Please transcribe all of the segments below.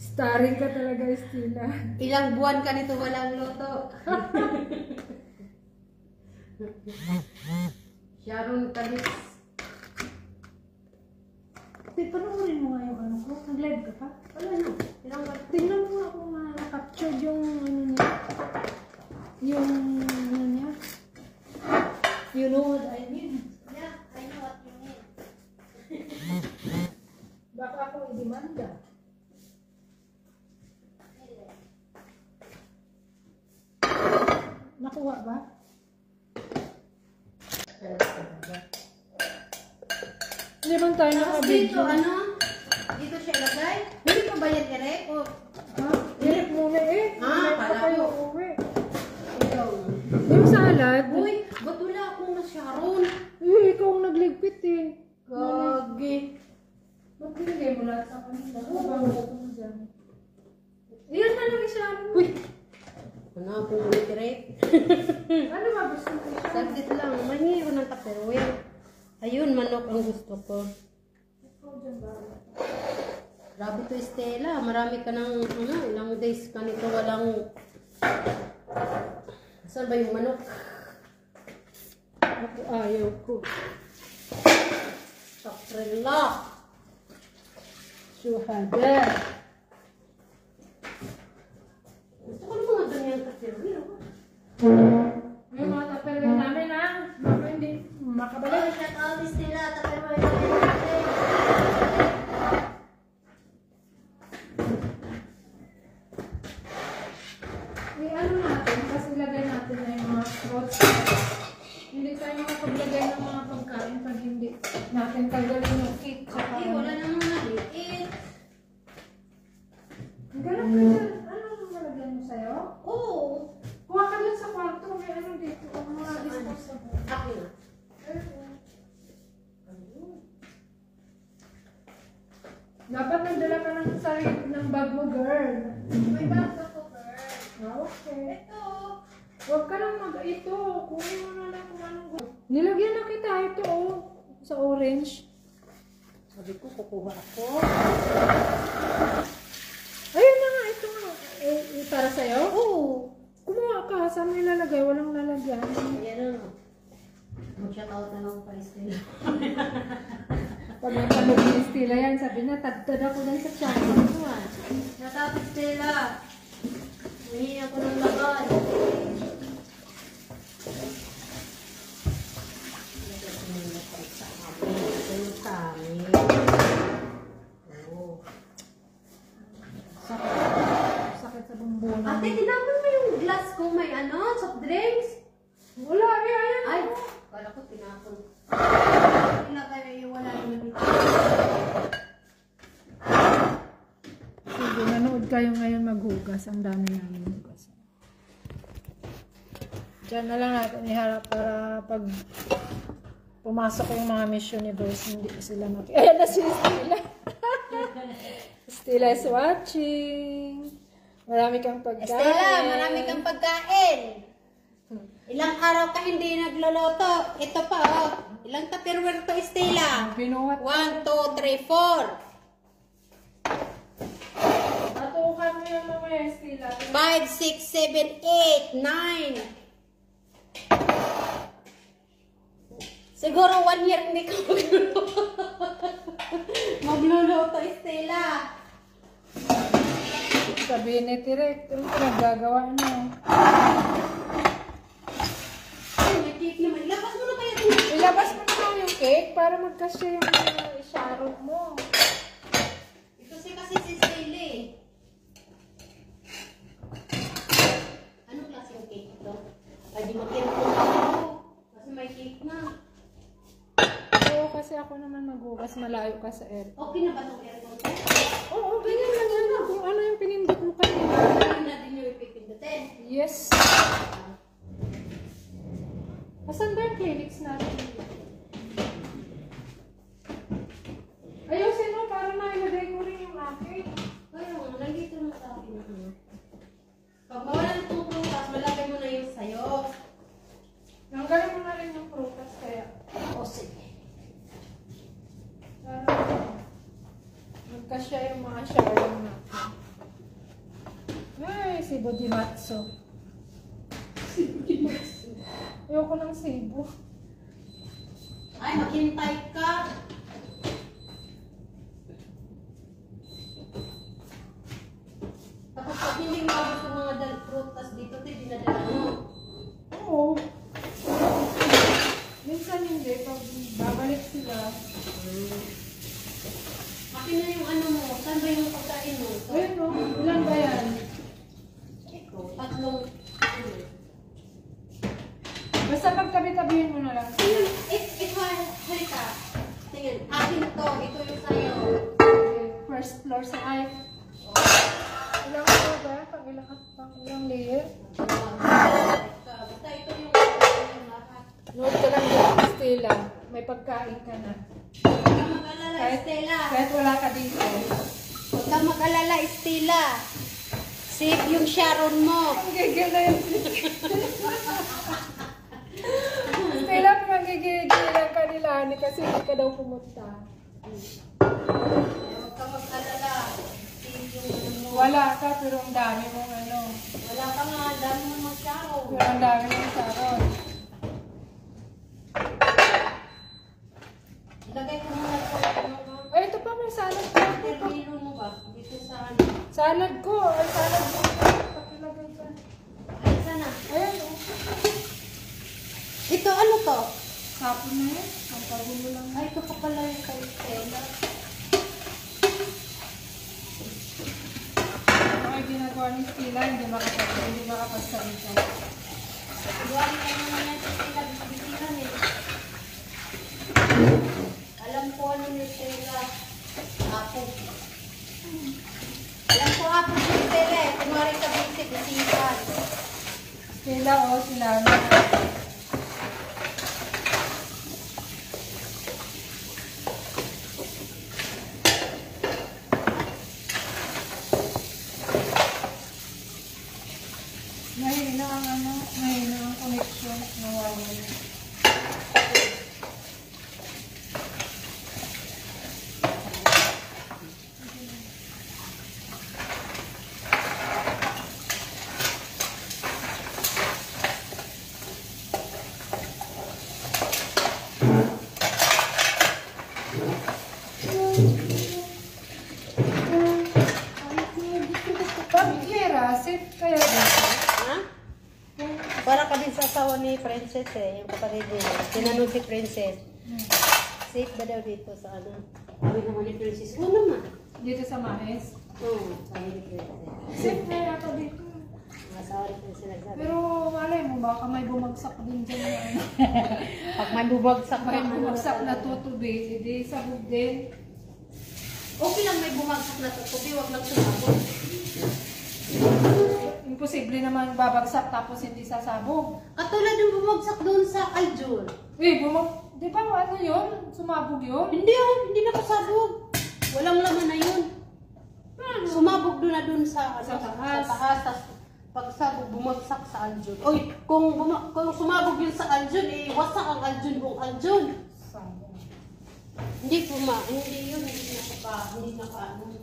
Starring ka talaga, Estela. Ilang buwan ka nito walang luto. Sharon Kalis. Panoorin mo nga yung ano ko. Nag-live ka pa? Wala na. Tingnan mo ako nga na-capture yung ano niya. Yung ano niya. You know what I mean? Yeah, I know what you mean. Baka akong i-demanda. Nakuha ba? Hindi man tayo Tapos nakabidyo. dito, ano? Dito siya ilagay? Hindi pa ba yan direct? O, Ha? Hirap muna eh. Ah, Hirap kala pa kayo ko. uwi. ikaw. Yung salad. Uy, ba't wala akong na Sharon? Ikaw ang nagligpit eh. Gagi. Ba't binigay mo lahat sa kanila? Ano mo dyan? Iyan na lang isa. Uy! Ano akong direct? Ano ba gusto mo isa? Saglit lang. Mangi ko ng tupperware. Ayun, manok ang gusto ko. Ikaw dyan ba? Grabe to, Estela. Marami ka ng, ano, ilang days ka nito walang... Saan ba yung manok? Ako ayaw ko. Saprela! Suhada. Gusto ko ng mga ganyang tupperware. Yung mga taperwin namin ha. Baka hindi makabalik. Shout out, Estela. Tupperware natin. Ano natin, kasi ilagay natin na yung mga fruits. Hindi tayo makapaglagay ng mga pagkain pag hindi natin tagalin yung cake. Tsaka Wala namang maliit. ganun ka dyan. Ano ang malagyan mo sa'yo? Oo. Kuha ka dun sa kwarto. May ano dito. Ang mga disposable. Akin na. Dapat nagdala ka ng sarili ng bag mo, girl. May bag ako, girl. Okay. Ito. Huwag ka lang ito. Kunin mo na lang kung anong gusto. Nilagyan na kita ito, oh. Sa orange. Sabi ko, kukuha ako. Ayun na nga, ito nga. Para sa'yo? Oo. Kumuha ka. Saan mo ilalagay? Walang lalagyan. Ayan na. Mag-shout out na lang pa, Estela. Pag nagpalog ni Estela yan, sabi niya, tagtad ako lang sa channel ko, ah. Shout out, Estela. Humingi ako ng laban. Sakit sa bumbong. Ate, tinapon mo yung glass kung may ano, soft drinks? Wala, ayan. Ay, kala ko tinapon. Ilagay yung wala naman dito. Sige, nanood kayo ngayon maghugas. Ang dami namin hugas. Diyan na lang natin iharap para pag pumasok yung mga missionaries, hindi sila ayan na si Estela. Estela is watching. Marami kang pagkain. Estela, marami kang pagkain. Ilang araw ka hindi nagluluto. Ito pa, oh. Ilang tupperware to, Estela? Binuhat. 1, 2, 3, 4. Tatukan mo yung mga Estela. 5, 6, 7, 8, 9. Siguro 1 year hindi ka magluluto. Magluluto, Estela. Sabihin ni Tirek, ito nagagawa na. Ay, may cake naman. Ilabas mo na kaya ito. Ilabas mo na lang yung cake para magkasya yung Sharon mo. Ito kasi si Estela eh. Anong klase yung cake ito? Ay, di mag-cake ko ako. Kasi may cake na. Oo, kasi ako naman maghugas, malayo ka sa air. Okay na ba itong aircon? Oo, ganyan lang yan. Kung ano yung pinindot mo kanina. Ayun na din yung ipipindutin. Yes. Asan ba yung clinics natin? Ayusin mo para nailagay ko rin yung akin. Ayun, nandito na sa akin. Pag mawala na itong prutas, malagay mo na yung sayo. Nanggalin mo na rin yung prutas kaya. O, sige. Para magkasya yung mga Sharon natin. Ay, Cebu di Matzo. Ayoko ng Cebu. Ay, maghintay ka. Tapos pag hindi mo gusto mga prutas dito, dinadala mo. Oo. Minsan hindi. Pag babalik sila. Akin na yung ano mo. Saan ba yung pagkain mo? Ayun o. Ilan ba yan? Ito, tatlong. Basta pagtabi-tabihin mo na lang. Ito, halika. Tingnan, akin to. Ito yung sayo. First floor sa ay. Ilang floor ba? Pang ilang layer? Basta ito yung lahat. Nood ka lang dito, Stella. May pagkain ka na. Huwag ka mag-alala, Estela. Kahit wala ka dito. Huwag ka mag-alala, Estela. Safe yung Sharon mo. Ang gigil na yun. Stella, pinagigil-gilan ka nila ni kasi hindi ka daw pumunta. Huwag ka mag-alala. Safe yung ano mo. Wala ka, pero ang dami mong ano. Wala ka nga, dami mo mag-Sharon. Pero ang dami mong saron. Ilagay ko muna ito. Ay, ito pa, may salad ko. Termino mo ba? Dito sa ano? Salad ko. Ay, salad ko. Pakilagay ka. Ay, sana. Ayan, oh. Ito, ano to? Sapon na yan. Ang pagulo lang. Ay, ito pa pala yung kay Estela. Ay, ginagawa ni Stella, hindi makapagsalita. Iwari ka naman yan sa Estela. Bisihan eh. Alam ko ano ni Estela. Ako. Alam ko ako si Estela eh. Kunwari ka bisihan. Stella, oh, sila na. Mahina ang ano, mahina ang connection. Nawawala. Pag-Kira, safe kaya dito? Ha? Para ka din sa asawa ni Princess eh. Yung kapatid niya. Tinanong si Princess. Safe ba daw dito sa ano? Sabi naman ni Princess. Oo naman. Dito sa Mahes. Oo, sabi ni Princess. Safe na yata dito. Ang asawa ni Princess nagsabi. Pero malay mo, baka may bumagsak din dyan na ano. Pag may bumagsak May bumagsak na tutubi, hindi sabog din. Okay lang may bumagsak na tutubi. Huwag lang sumabog. Imposible naman babagsak tapos hindi sasabog. Katulad yung bumagsak doon sa Aljur. Di ba ano yun? Sumabog yun? Hindi oh, hindi nakasabog. Walang laman na yun. Sumabog doon na doon sa, Sa ano, taas. sa taas. Tas pagsabog, bumagsak sa Aljun. Oy, kung sumabog yun sa Aljun, eh, wasak ang Aljun buong Aljun. Hindi yun, hindi naka, ano.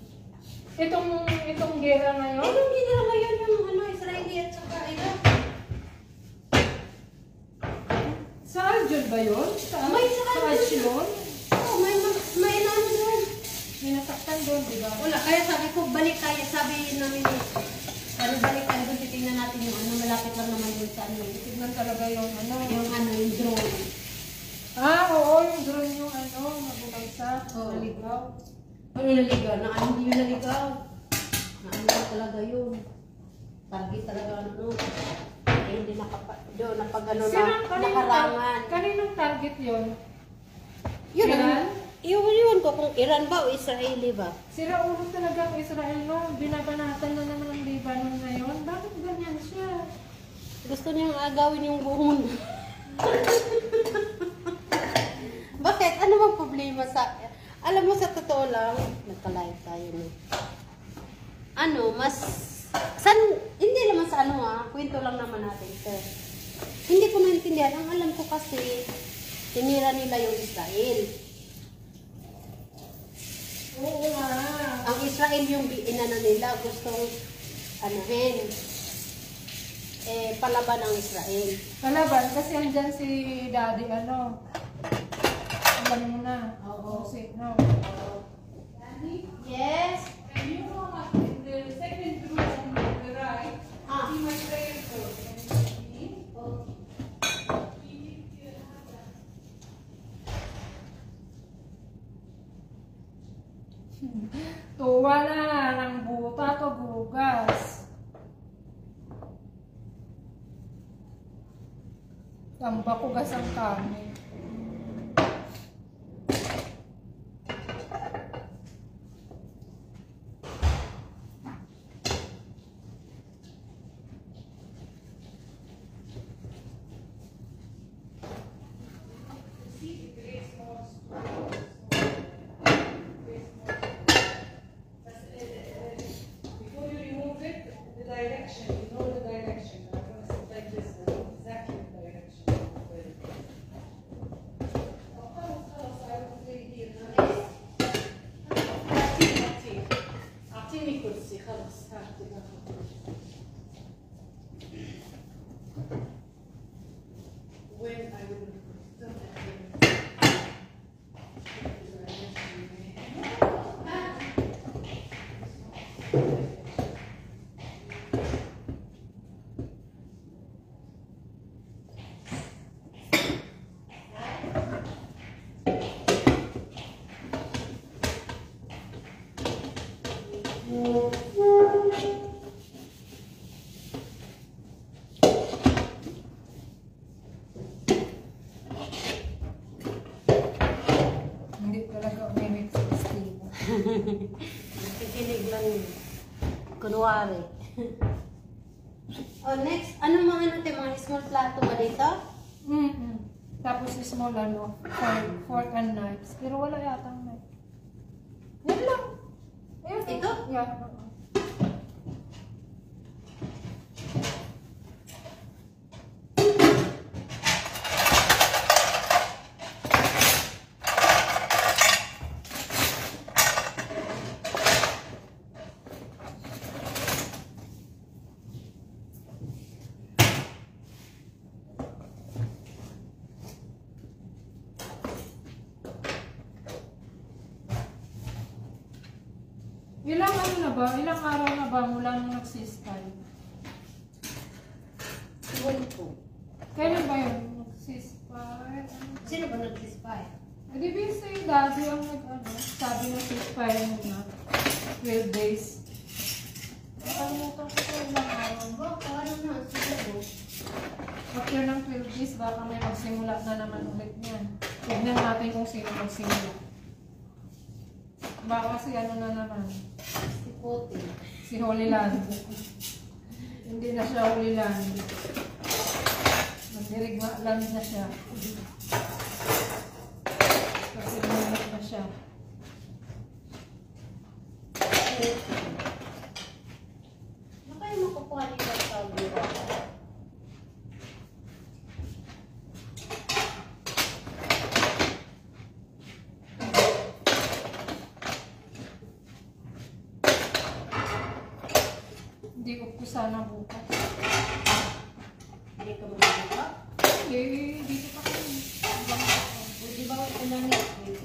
Itong gera na yun? Eh, hindi nila ngayon yung, ano, Israeli at saka Iraq. Sa Aljun ba yun? May sa Aljun. Aljun? Oo, may ano doon. May nasaktan doon, di ba? Wala, kaya sabi ko, balik tayo, sabi namin, balik tayo doon, titingnan natin yung ano, malapit lang naman yun sa ano. Tignan talaga yung ano. Yung drone. Oo, yung drone yung ano, mabubagsak, naligaw. Ano naligaw? Na ano hindi yun naligaw? Na ano talaga yun? Target talaga ano. Eh, hindi doon napagano na nakarangan. Kaninong target yun? Yun, Iran? Iwan ko kung Iran ba o Israeli ba? Sira ulo talaga ang Israel no. Binabanatan na naman ang Lebanon ngayon. Bakit ganyan siya? Gusto niyang agawin yung buong mundo. Bakit? Ano bang problema sa... Alam mo sa totoo lang, nagka-live tayo no. Ano, mas... hindi naman sa ano kwento lang naman natin. Sir. Hindi ko maintindihan. Ang alam ko kasi, tinira nila yung Israel. Oo nga. Ang Israel yung inano nila, gustong anuhin. Palaban ng Israel. Kalaban, kasi andyan si Daddy, ano. Alam mo na. Oo. Si, no. Yes. And you know what, in the second room on the right, Ah. see my prayer book. Tuwa na ng buta to bugas. Tamba ko gas ang kami. Before you remove it, the direction, you know the direction. I'm going to sit like this, I know exactly the direction. خلاص عرفت زي دي اعطيني كرسي خلص هاتي وين I will hindi talaga umimik sa Steve. Nakikinig lang yun. Kunwari. Oh, next. Ano mga mga small plato ba dito? Tapos small ano, fork and knives. Pero wala yatang knife. Yan lang. Ayun. Ito? Yeah. Ilang ano na ba? Ilang araw na ba mula nung nag-ceasefire? Iwan ko. Kailan ba yun? Nag-ceasefire? Sino ba nag-expire? Eh, di ba si Daddy ang sabi na ceasefire muna. 12 days. Nakalimutan ko sa ilang araw. Baka ano na, siguro. After ng 12 days, baka may magsimula na naman ulit niyan. Tignan natin kung sino magsimula. Baka si ano na naman. Si Putin. Si Holy Land. Hindi na siya Holy Land. Magdirigma land na siya. Kasi lumulot na siya. Ano kayo makukuha nila sa biro? Hindi ko sana bukas. Hindi ka magagawa? Eh, dito pa kami. Di ba ito na next week?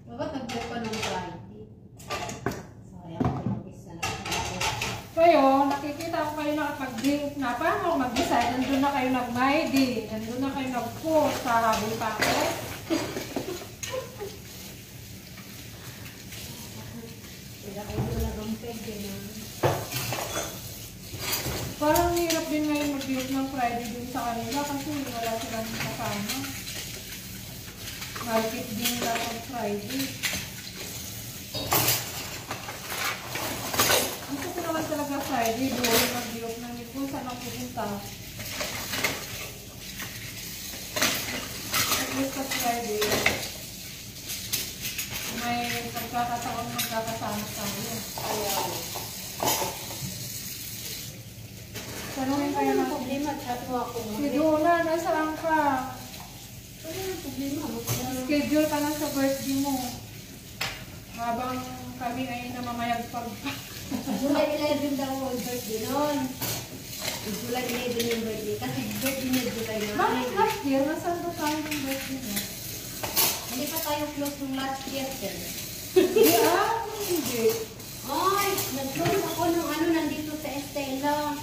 Bakit nag-book ka ng Friday? Sayang ko mag-isa lang. Kayo, nakikita ko kayo nakapag-drink na. Paano mag-decide? Nandun na kayo nag-my day. Nandun na kayo nag-post. Sahabol pa ako. Kaya kayo na rumpeg din. Parang hirap din ngayon mag-drink ng Friday din sa kanila kasi wala silang kasama. Market din nila ng Friday. Gusto ko naman talaga Friday. Doon mag-drink ng ipon. Saan ako pupunta? At least sa Friday, may pagkakataon magkakasama tayo. Ayaw. Tanungin Ano kayo yung natin. problema? Chat mo ako Si muli. Duna, nasaan ka? Ano yung problema? Schedule ka na sa birthday mo. habang kami ay namamayagpag pa. July 11 daw ang birthday noon. July 11 yung birthday. Kasi birthday niya July 9. Bakit last year? Nasaan ba tayo ng birthday niya? Hindi pa tayo close ng last year. Hindi hindi. Ay, nag-close ako nung nandito sa Estela.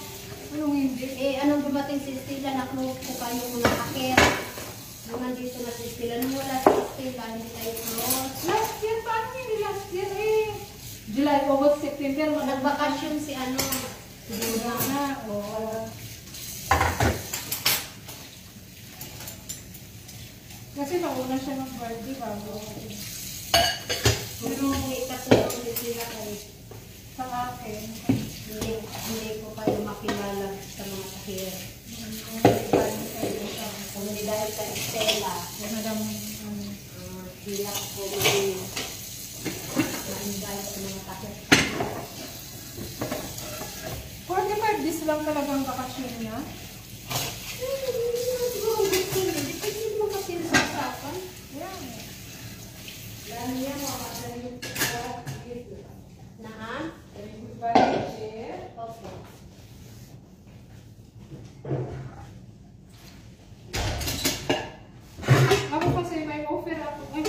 Anong hindi? Anong dumating si Estela, na-close ko pa yung mga akir. Nung nandito na si Estela, nung wala si Estela, hindi tayo close. Last year? Paano hindi last year July, August, September. Nagbakasyon si Siguro na. Oo. Kasi nauna siya ng birthday bago. Pero hindi kasunod ni sila kayo. Sa akin. Hindi ko kayo makilala sa mga kahir. Kung hindi dahil sa Estela, hilak ko yung dahil sa mga kahir. 45 days lang talagang bakasyon niya. Siguro depende mo kasi sa usapan. Yeah. Lalo niya makakasalit sa naan? Everybody share. Okay. Ako kasi may offer ako. Ay,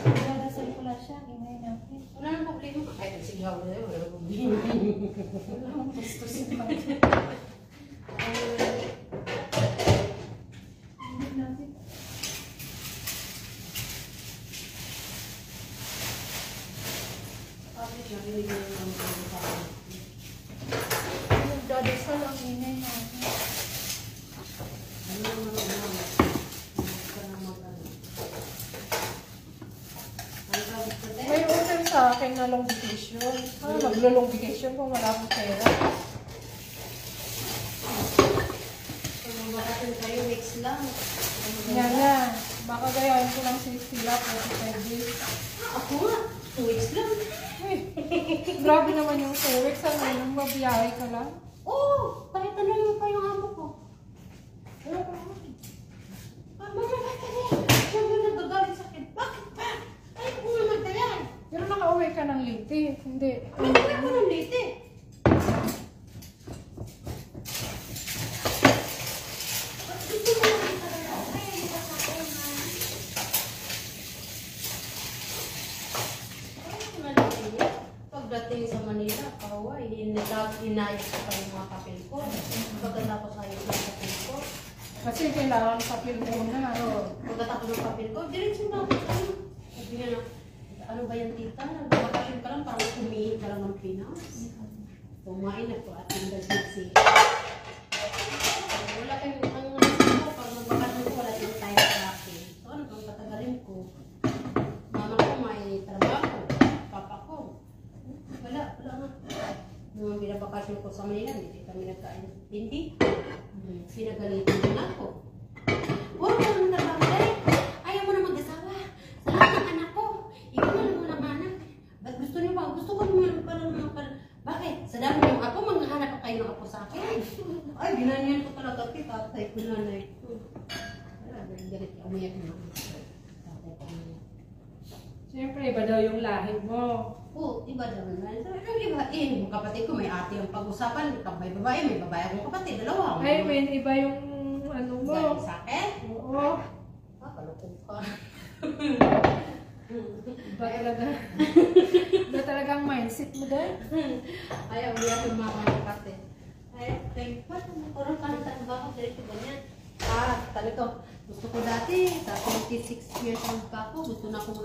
dadasal pala siya. Ingay natin. Wala nang problema. Ay, sigaw na yun. Wala nang problema. Wala akong gusto si natin. Sabi siya, hindi niya yung mga Dadasal ang ingay natin. ano naman naman. May offer sa akin na long vacation. Maglo-long vacation kung wala akong pera. Kung mabakasin kayo, weeks lang. Yan na. Baka gayahin ko lang si Sila 45 days. Ako nga, 2 weeks lang. Grabe naman yung 2 weeks. Ano yung mabiyahe ka lang? Oo, kahit ano yung pa yung amo ko. Wala pa naman. Mama, bakit ka rin? Siya mo nagagalit sa akin. Bakit pa? Ay, kung nga magdayan. Pero nakauwi ka ng late. Hindi. May kaya ko ng late eh. Ba't gusto mo lang talaga? Ay, hindi ka sa akin, ha? Ay, Manila. Pagdating sa Manila, kaway, inayos ko pa yung mga papel ko. Pagkatapos ayos ng papel ko. Kasi kailangan papel muna. Pagkatapos ng papel ko, diretso na ako sa ano. Sabi nga na, ano ba yan tita? Nagbakasyon ka lang, parang kumihin ka lang ng Pinas. Kumain ako at indagisi. Wala kayong, ang ano, pag nagbakasyon ko, wala kayong tayo sa akin. So ano pang patagalin ko? Mama ko may trabaho, papa ko. Wala nga. Nung binabakasyon ko sa Manila, hindi kami nagkaintindi. Pinagalitan din ako. Huwag ka naman trabaho dahil ayaw mo na mag-asawa. Sa lahat ng anak ko, ikaw na naman ang anak. Ba't gusto niyo ba? Gusto ko naman pala. Bakit? Sa dami ng apo, manghahanap pa kayo ng apo sa akin. Ay, ginanyan ko talaga kita. Tatay ko nanay. Wala, galit ka. Umiyak na ako. Tatay ko umiyak. Siyempre, iba daw yung lahi mo. Oo, iba naman. Ang iba, yung kapatid ko may ate ang pag-usapan. May babae akong kapatid. Dalawa. Ay, men, iba yung ano mo. Galing sa akin? Oo. Kalukog ka. Iba talaga. Iba talagang mindset mo dahil. Ayaw, umiyak yung mga kapatid. Ay, thank God. Nagkaroon ka ng trabaho. Diretso ganyan. Talito. Gusto ko dati, sa 26 years old pa ako, gusto na ako